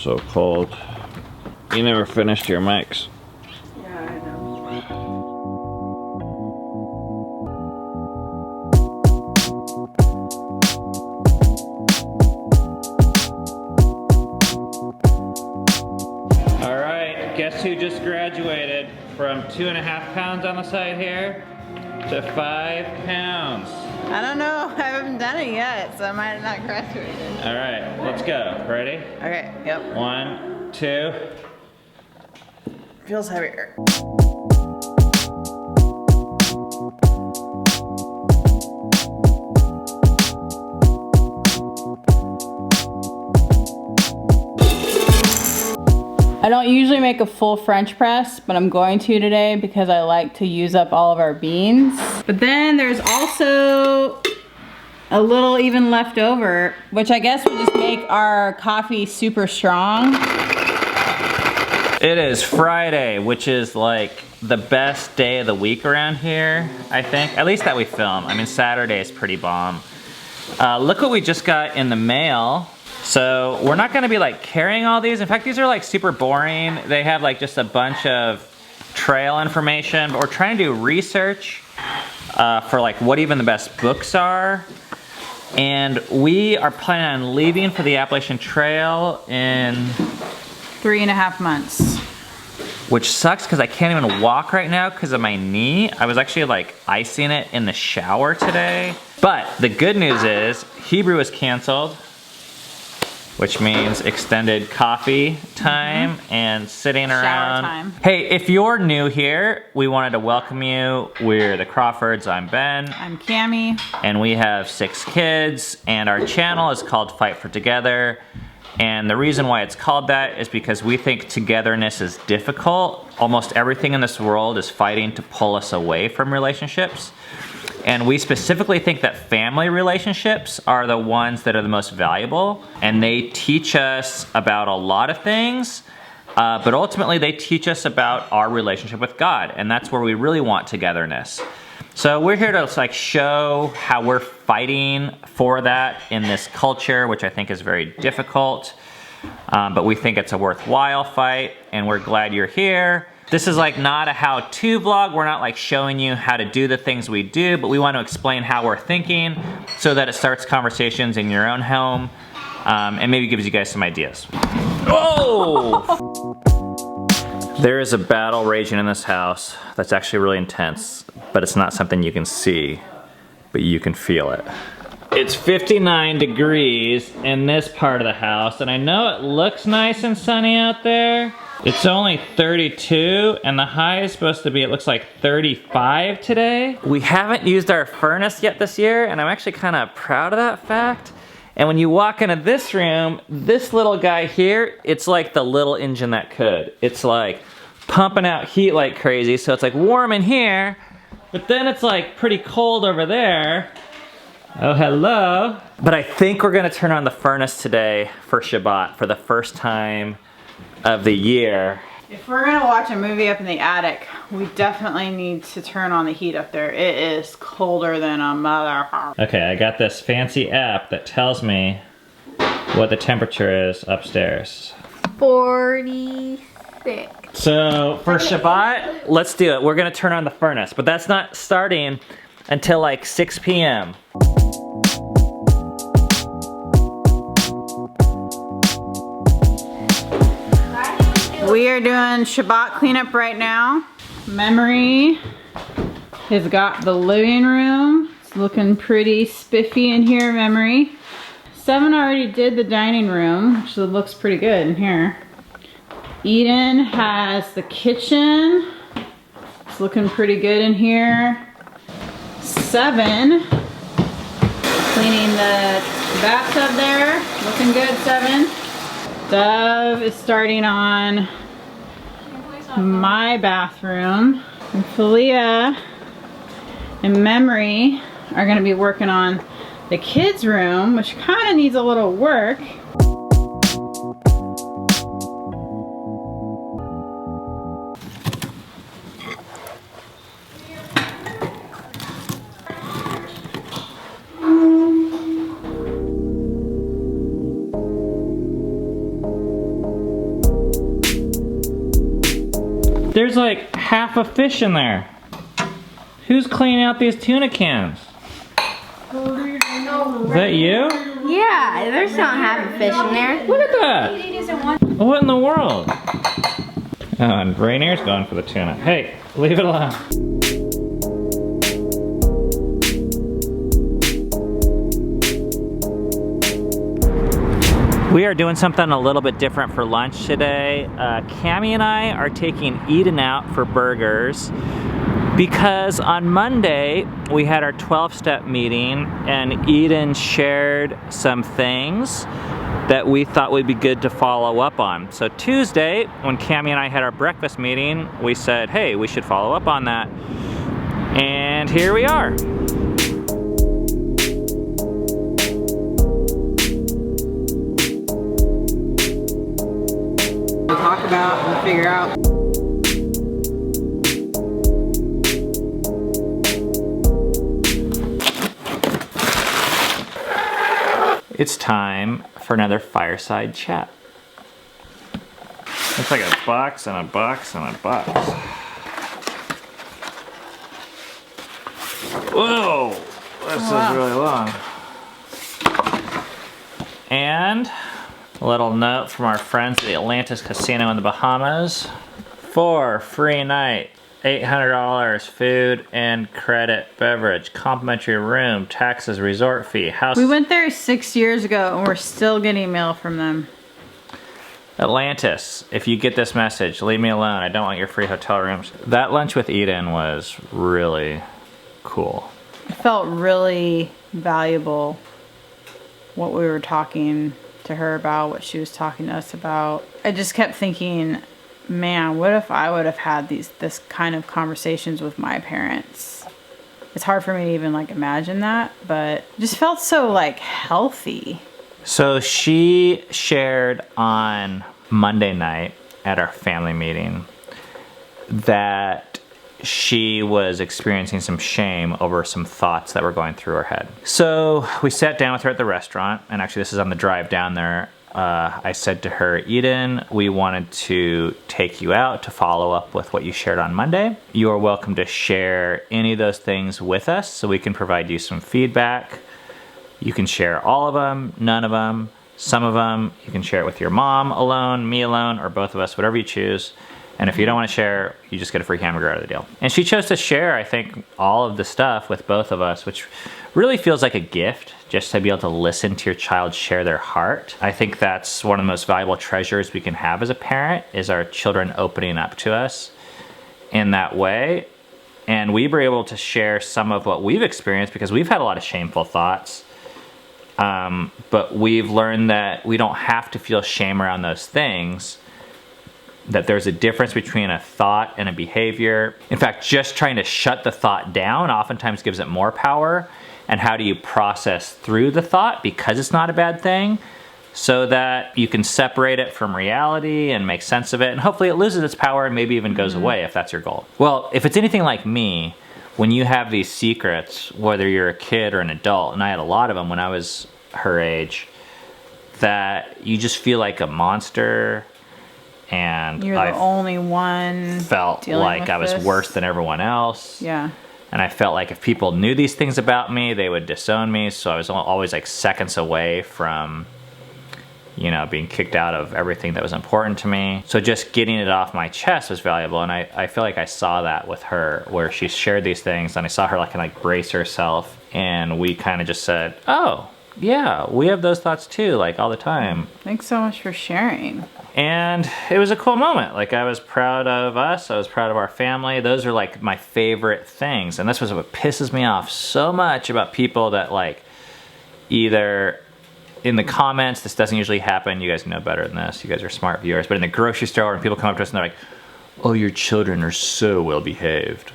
so cold. You never finished your mics. Yeah, I know. All right, guess who just graduated from 2.5 pounds on the side here to 5 pounds? I don't know. I haven't done it yet, so I might have not graduated. All right, let's go. Ready? Okay, yep. 1, 2. Feels heavier. I don't usually make a full French press, but I'm going to today because I like to use up all of our beans. But then there's also a little even left over, which I guess will just make our coffee super strong. It is Friday, which is like the best day of the week around here, I think. At least that we film. I mean, Saturday is pretty bomb. Look what we just got in the mail. So we're not gonna be like carrying all these. In fact, these are like super boring. They have like just a bunch of trail information, but we're trying to do research for like what even the best books are. And we are planning on leaving for the Appalachian Trail in 3.5 months. Which sucks because I can't even walk right now because of my knee. I was actually like icing it in the shower today. But the good news is Hebrew is canceled, which means extended coffee time and sitting around. Shower time. Hey, if you're new here, we wanted to welcome you. We're the Crawfords, I'm Ben. I'm Cammie. And we have 6 kids, and our channel is called Fight for Together. And the reason why it's called that is because we think togetherness is difficult. Almost everything in this world is fighting to pull us away from relationships. And we specifically think that family relationships are the ones that are the most valuable. And they teach us about a lot of things, but ultimately they teach us about our relationship with God. And that's where we really want togetherness. So we're here to like show how we're fighting for that in this culture, which I think is very difficult. But we think it's a worthwhile fight, and we're glad you're here. This is like not a how-to vlog. We're not like showing you how to do the things we do, but we want to explain how we're thinking so that it starts conversations in your own home, and maybe gives you guys some ideas. Whoa! There is a battle raging in this house that's actually really intense, but it's not something you can see, but you can feel it. It's 59 degrees in this part of the house, and I know it looks nice and sunny out there. It's only 32, and the high is supposed to be, it looks like 35 today. We haven't used our furnace yet this year, and I'm actually kind of proud of that fact. And when you walk into this room, this little guy here, it's like the little engine that could. It's like pumping out heat like crazy, so it's like warm in here, but then it's like pretty cold over there. Oh, hello. But I think we're gonna turn on the furnace today for Shabbat for the first time of the year. If we're gonna watch a movie up in the attic, we definitely need to turn on the heat up there. It is colder than a mother. Okay, I got this fancy app that tells me what the temperature is upstairs. 46. So for Shabbat, let's do it. We're gonna turn on the furnace, but that's not starting until like 6 p.m. We are doing Shabbat cleanup right now. Memory has got the living room. It's looking pretty spiffy in here, Memory. 7 already did the dining room, which looks pretty good in here. Eden has the kitchen. It's looking pretty good in here. 7, cleaning the bathtub there. Looking good, 7. Dove is starting on my bathroom. And Filia and Memory are gonna be working on the kids' room, which kind of needs a little work. There's like half a fish in there. Who's cleaning out these tuna cans? Is that you? Yeah, there's not half a fish in there. Look at that. What in the world? Oh, and Rainier's going for the tuna. Hey, leave it alone. We are doing something a little bit different for lunch today. Cammie and I are taking Eden out for burgers because on Monday we had our 12-step meeting and Eden shared some things that we thought would be good to follow up on. So Tuesday, when Cammie and I had our breakfast meeting, we said, hey, we should follow up on that. And here we are. We'll talk about and figure out. It's time for another fireside chat. It's like a box and a box and a box. Whoa, this is really long. And a little note from our friends at the Atlantis Casino in the Bahamas. 4 free night. $800 food and credit, beverage, complimentary room, taxes, resort fee, house. We went there 6 years ago and we're still getting mail from them. Atlantis, if you get this message, leave me alone. I don't want your free hotel rooms. That lunch with Eden was really cool. It felt really valuable what we were talking to her about, what she was talking to us about. I just kept thinking, man, what if I would have had this kind of conversations with my parents? It's hard for me to even like imagine that, but it just felt so like healthy. So she shared on Monday night at our family meeting that she was experiencing some shame over some thoughts that were going through her head. So we sat down with her at the restaurant, and actually this is on the drive down there. I said to her, Eden, we wanted to take you out to follow up with what you shared on Monday. You are welcome to share any of those things with us so we can provide you some feedback. You can share all of them, none of them, some of them. You can share it with your mom alone, me alone, or both of us, whatever you choose. And if you don't want to share, you just get a free hamburger out of the deal. And she chose to share, I think, all of the stuff with both of us, which really feels like a gift, just to be able to listen to your child share their heart. I think that's one of the most valuable treasures we can have as a parent, is our children opening up to us in that way. And we were able to share some of what we've experienced because we've had a lot of shameful thoughts. But we've learned that we don't have to feel shame around those things, that there's a difference between a thought and a behavior. In fact, just trying to shut the thought down oftentimes gives it more power. And how do you process through the thought because it's not a bad thing, so that you can separate it from reality and make sense of it, and hopefully it loses its power and maybe even goes away if that's your goal. Well, if it's anything like me, when you have these secrets, whether you're a kid or an adult, and I had a lot of them when I was her age, that you just feel like a monster, and You're the only one felt like I was worse than everyone else. Yeah. And I felt like if people knew these things about me, they would disown me. So I was always like seconds away from, you know, being kicked out of everything that was important to me. So just getting it off my chest was valuable. And I feel like I saw that with her, where she shared these things and I saw her like brace herself. And we kind of just said, oh, yeah, we have those thoughts too, like all the time. Thanks so much for sharing. And it was a cool moment. Like, I was proud of us. I was proud of our family. Those are like my favorite things. And this was what pisses me off so much about people that like either in the comments, this doesn't usually happen. You guys know better than this. You guys are smart viewers. But in the grocery store, when people come up to us and they're like, oh, your children are so well behaved.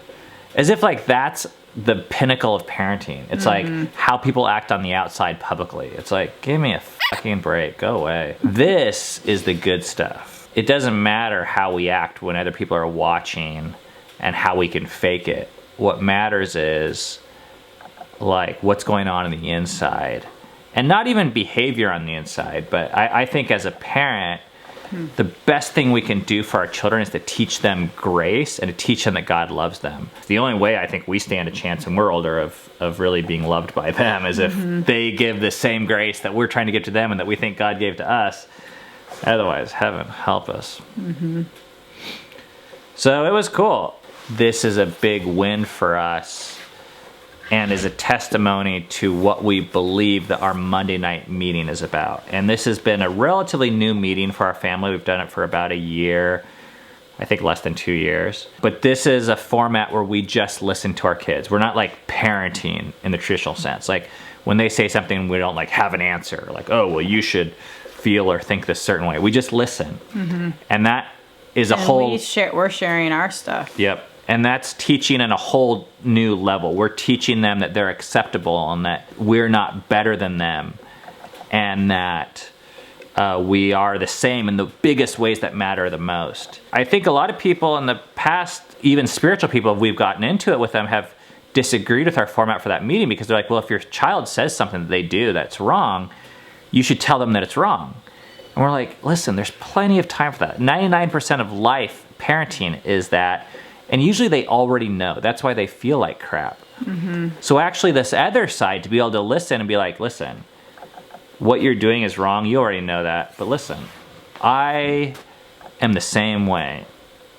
As if like that's the pinnacle of parenting. It's like how people act on the outside publicly. It's like, give me a fucking break, go away. This is the good stuff. It doesn't matter how we act when other people are watching and how we can fake it. What matters is like what's going on the inside. And not even behavior on the inside, but I think as a parent, The best thing we can do for our children is to teach them grace and to teach them that God loves them. The only way I think we stand a chance when we're older of really being loved by them is if they give the same grace that we're trying to give to them and that we think God gave to us. Otherwise, heaven help us. So it was cool. This is a big win for us and is a testimony to what we believe that our Monday night meeting is about. And this has been a relatively new meeting for our family. We've done it for about a year, I think less than 2 years. But this is a format where we just listen to our kids. We're not like parenting in the traditional sense. Like when they say something, we don't like have an answer. Like, oh, well, you should feel or think this certain way. We just listen. And that is a whole... We're sharing our stuff. Yep. And that's teaching on a whole new level. We're teaching them that they're acceptable and that we're not better than them and that we are the same in the biggest ways that matter the most. I think a lot of people in the past, even spiritual people, we've gotten into it with them, have disagreed with our format for that meeting because they're like, well, if your child says something that they do that's wrong, you should tell them that it's wrong. And we're like, listen, there's plenty of time for that. 99% of life parenting is that. And usually they already know. That's why they feel like crap. So actually this other side, to be able to listen and be like, listen, what you're doing is wrong. You already know that. But listen, I am the same way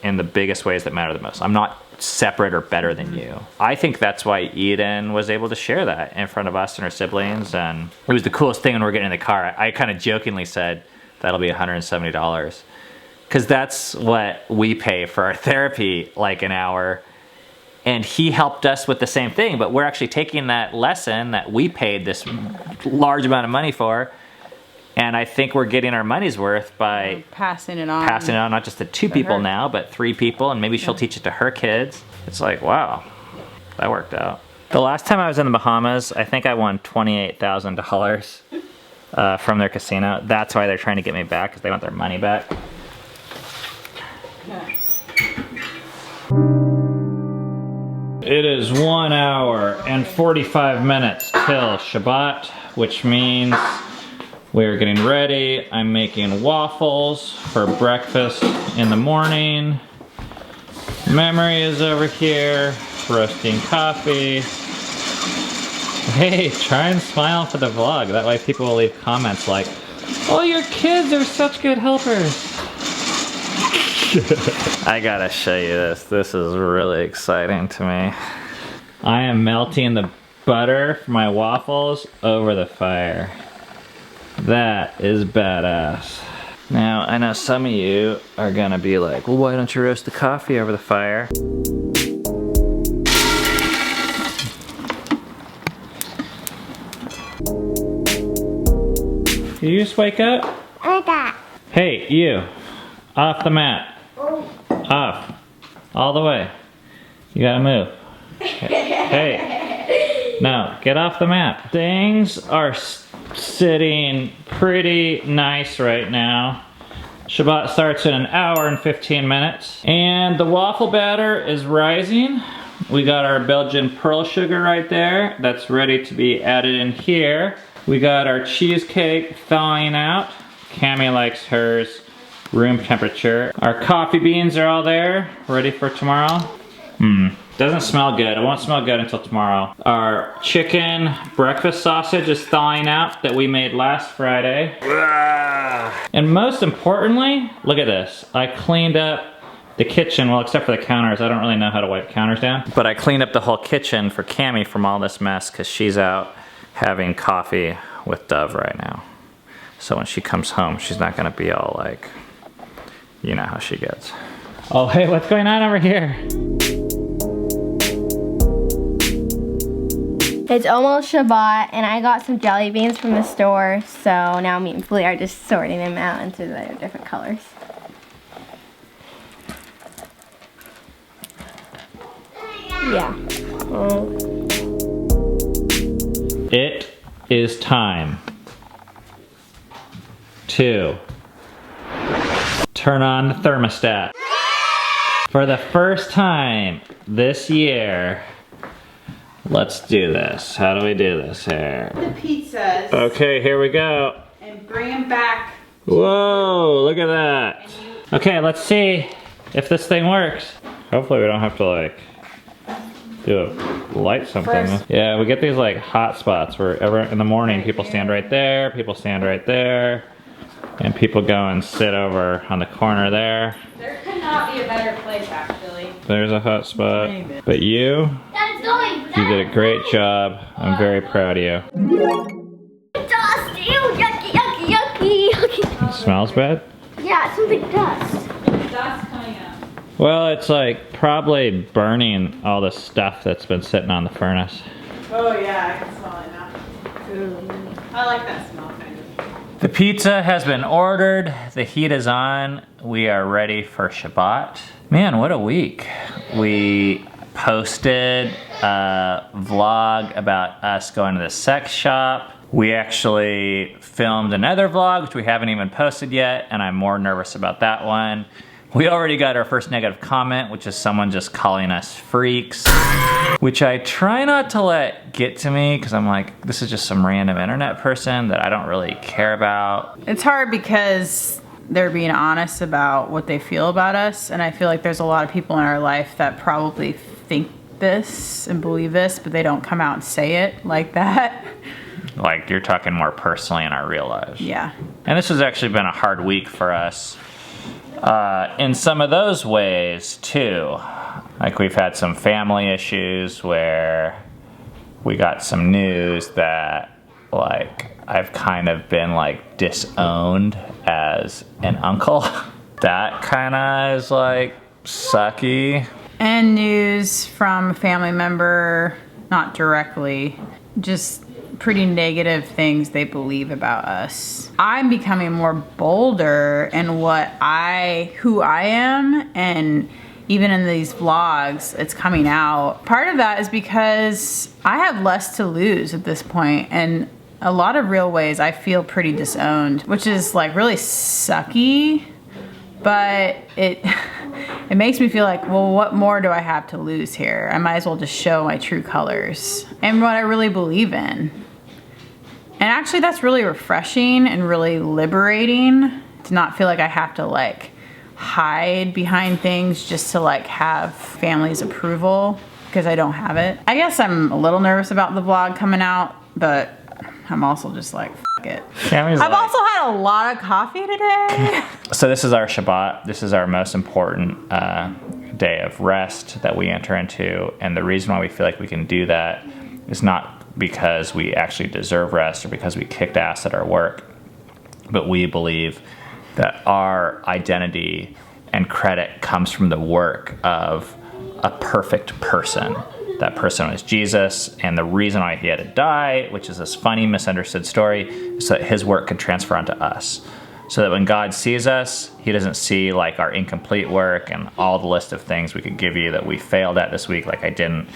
in the biggest ways that matter the most. I'm not separate or better than you. I think that's why Eden was able to share that in front of us and her siblings. And it was the coolest thing when we were getting in the car. I kind of jokingly said, that'll be $170. Because that's what we pay for our therapy, like an hour. And he helped us with the same thing, but we're actually taking that lesson that we paid this large amount of money for, and I think we're getting our money's worth by passing it on. Passing it on, not just to 2 people now, but 3 people, and maybe she'll teach it to her kids. It's like, wow, that worked out. The last time I was in the Bahamas, I think I won $28,000 from their casino. That's why they're trying to get me back, because they want their money back. It is 1 hour and 45 minutes till Shabbat, which means we're getting ready. I'm making waffles for breakfast in the morning. Memory is over here, roasting coffee. Hey, try and smile for the vlog. That way people will leave comments like, oh, your kids are such good helpers. I gotta show you this. This is really exciting to me. I am melting the butter for my waffles over the fire. That is badass. Now, I know some of you are gonna be like, well, why don't you roast the coffee over the fire? Did you just wake up? Hey, you. Off the mat. Off. All the way. You gotta move. Hey. No, get off the mat. Things are sitting pretty nice right now. Shabbat starts in 1 hour and 15 minutes. And the waffle batter is rising. We got our Belgian pearl sugar right there. That's ready to be added in here. We got our cheesecake thawing out. Cammie likes hers room temperature. Our coffee beans are all there, ready for tomorrow. Doesn't smell good. It won't smell good until tomorrow. Our chicken breakfast sausage is thawing out that we made last Friday. And most importantly, look at this. I cleaned up the kitchen, well, except for the counters. I don't really know how to wipe counters down. But I cleaned up the whole kitchen for Cammie from all this mess because she's out having coffee with Dove right now. So when she comes home, she's not gonna be all like, you know how she gets. Oh, hey, what's going on over here? It's almost Shabbat, and I got some jelly beans from the store, so now me and Filia are just sorting them out into the different colors. Yeah. It is time to turn on the thermostat. For the first time this year, let's do this. How do we do this here? The pizzas. Okay, here we go. And bring them back Whoa, look at that. Okay, let's see if this thing works. Hopefully we don't have to like light something. Yeah, we get these like hot spots where in the morning people stand right there, people stand right there, and people go and sit over on the corner there. There could not be a better place, actually. There's a hot spot. But you did a great job. I'm very proud of you. Dust! Ew, yucky, yucky, yucky, yucky. It smells bad? Yeah, it's something dust. Dust coming out. Well, it's like probably burning all the stuff that's been sitting on the furnace. Oh yeah, I can smell it now. Ooh. I like that smell kind of. The pizza has been ordered. The heat is on. We are ready for Shabbat. Man, what a week. We posted a vlog about us going to the sex shop. We actually filmed another vlog, which we haven't even posted yet, and I'm more nervous about that one. We already got our first negative comment, which is someone just calling us freaks, which I try not to let get to me because I'm like, this is just some random internet person that I don't really care about. It's hard because they're being honest about what they feel about us, and I feel like there's a lot of people in our life that probably think this and believe this, but they don't come out and say it like that. Like you're talking more personally in our real lives. Yeah. And this has actually been a hard week for us. In some of those ways too. Like we've had some family issues where we got some news that like I've kind of been like disowned as an uncle. That kind of is like sucky. And news from a family member, not directly, just pretty negative things they believe about us. I'm becoming more bolder in who I am, and even in these vlogs, it's coming out. Part of that is because I have less to lose at this point, and a lot of real ways I feel pretty disowned, which is like really sucky, but it makes me feel like, well, what more do I have to lose here? I might as well just show my true colors and what I really believe in. And actually that's really refreshing and really liberating to not feel like I have to like hide behind things just to like have family's approval, because I don't have it. I guess I'm a little nervous about the vlog coming out, but I'm also just like, f it. I've also had a lot of coffee today. So this is our Shabbat. This is our most important day of rest that we enter into. And the reason why we feel like we can do that is not because we actually deserve rest or because we kicked ass at our work, but we believe that our identity and credit comes from the work of a perfect person. That person was Jesus, and the reason why he had to die, which is this funny misunderstood story, is so that his work could transfer onto us. So that when God sees us, he doesn't see like our incomplete work and all the list of things we could give you that we failed at this week. Like I didn't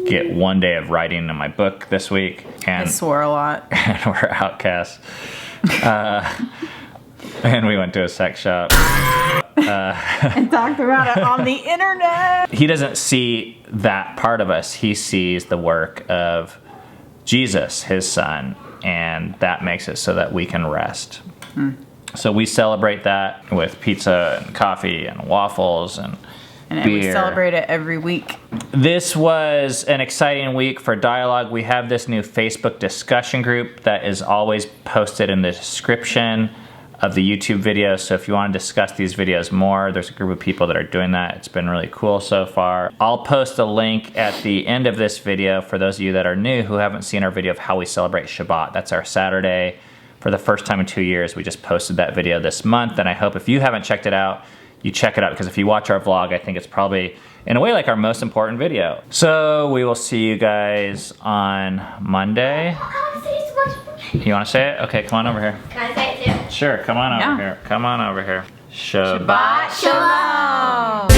get one day of writing in my book this week. And I swore a lot. And we're outcasts. And we went to a sex shop. And talked about it on the internet. He doesn't see that part of us. He sees the work of Jesus, his son, and that makes it so that we can rest. So we celebrate that with pizza and coffee and waffles and beer. We celebrate it every week. This was an exciting week for dialogue. We have this new Facebook discussion group that is always posted in the description of the YouTube video. So if you want to discuss these videos more, there's a group of people that are doing that. It's been really cool so far. I'll post a link at the end of this video for those of you that are new who haven't seen our video of how we celebrate Shabbat. That's our Saturday. For the first time in 2 years, we just posted that video this month, and I hope if you haven't checked it out, you check it out, because if you watch our vlog, I think it's probably, in a way, like our most important video. So we will see you guys on Monday. You want to say it? Okay, come on over here. Can I say it too? Sure, come on over here. Come on over here. Shabbat Shalom.